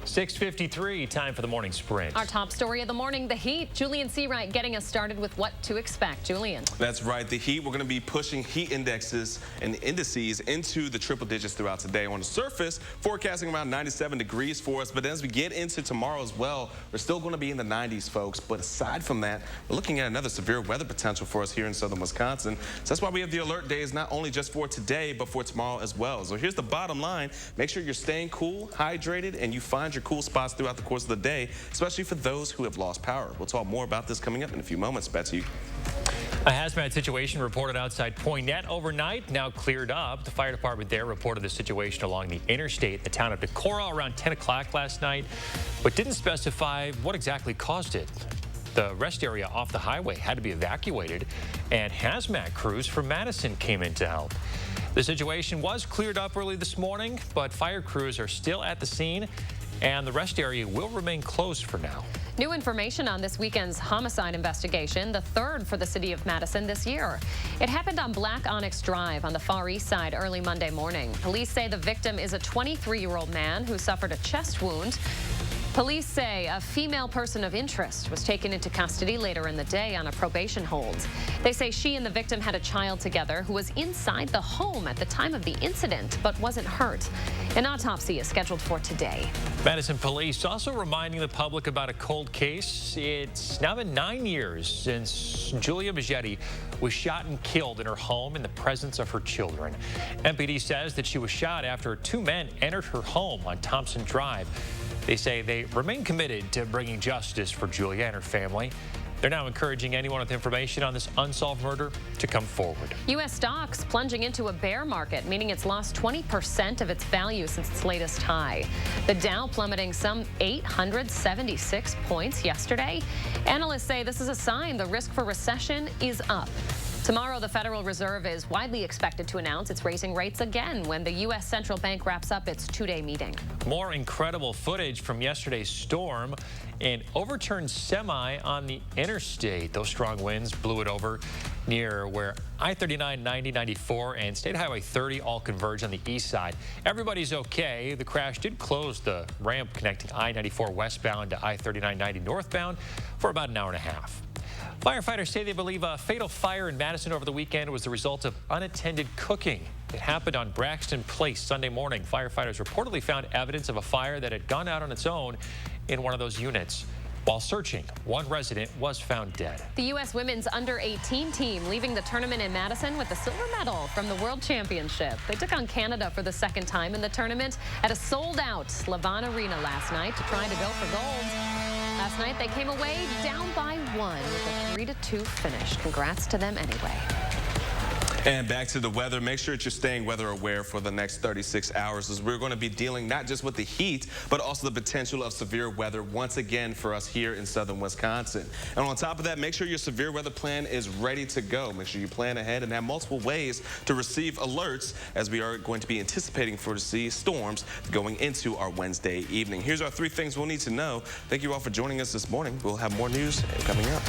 6:53, time for the morning sprint. Our top story of the morning, the heat. Julian Seawright getting us started with what to expect. Julian. That's right. The heat, we're going to be pushing heat indexes and indices into the triple digits throughout today. On the surface, forecasting around 97 degrees for us. But as we get into tomorrow as well, we're still going to be in the 90s, folks. But aside from that, we're looking at another severe weather potential for us here in southern Wisconsin. So that's why we have the alert days, not only just for today, but for tomorrow as well. So here's the bottom line. Make sure you're staying cool, hydrated, and you find your cool spots throughout the course of the day, especially for those who have lost power. We'll talk more about this coming up in a few moments. Back to you. A hazmat situation reported outside Poinet overnight, now cleared up. The fire department there reported the situation along the interstate in the town of Decorah around 10 o'clock last night, but didn't specify what exactly caused it. The rest area off the highway had to be evacuated, and hazmat crews from Madison came in to help. The situation was cleared up early this morning, but fire crews are still at the scene, and the rest area will remain closed for now. New information on this weekend's homicide investigation, the third for the city of Madison this year. It happened on Black Onyx Drive on the Far East Side early Monday morning. Police say the victim is a 23-year-old man who suffered a chest wound. Police say a female person of interest was taken into custody later in the day on a probation hold. They say she and the victim had a child together who was inside the home at the time of the incident but wasn't hurt. An autopsy is scheduled for today. Madison police also reminding the public about a cold case. It's now been 9 years since Julia Majetti was shot and killed in her home in the presence of her children. MPD says that she was shot after two men entered her home on Thompson Drive. They say they remain committed to bringing justice for Julia and her family. They're now encouraging anyone with information on this unsolved murder to come forward. U.S. stocks plunging into a bear market, meaning it's lost 20% of its value since its latest high. The Dow plummeting some 876 points yesterday. Analysts say this is a sign the risk for recession is up. Tomorrow, the Federal Reserve is widely expected to announce it's raising rates again when the U.S. Central Bank wraps up its two-day meeting. More incredible footage from yesterday's storm. An overturned semi on the interstate. Those strong winds blew it over near where I-39, 90, 94, and State Highway 30 all converge on the east side. Everybody's okay. The crash did close the ramp connecting I-94 westbound to I-39, 90 northbound for about an hour and a half. Firefighters say they believe a fatal fire in Madison over the weekend was the result of unattended cooking. It happened on Braxton Place Sunday morning. Firefighters reportedly found evidence of a fire that had gone out on its own in one of those units. While searching, one resident was found dead. The U.S. women's under-18 team leaving the tournament in Madison with a silver medal from the World Championship. They took on Canada for the second time in the tournament at a sold-out Levon Arena last night to try to go for gold. Last night, they came away down by one with a 3-2 finish. Congrats to them anyway. And back to the weather. Make sure that you're staying weather aware for the next 36 hours as we're going to be dealing not just with the heat, but also the potential of severe weather once again for us here in southern Wisconsin. And on top of that, make sure your severe weather plan is ready to go. Make sure you plan ahead and have multiple ways to receive alerts as we are going to be anticipating for to see storms going into our Wednesday evening. Here's our 3 things we'll need to know. Thank you all for joining us this morning. We'll have more news coming up.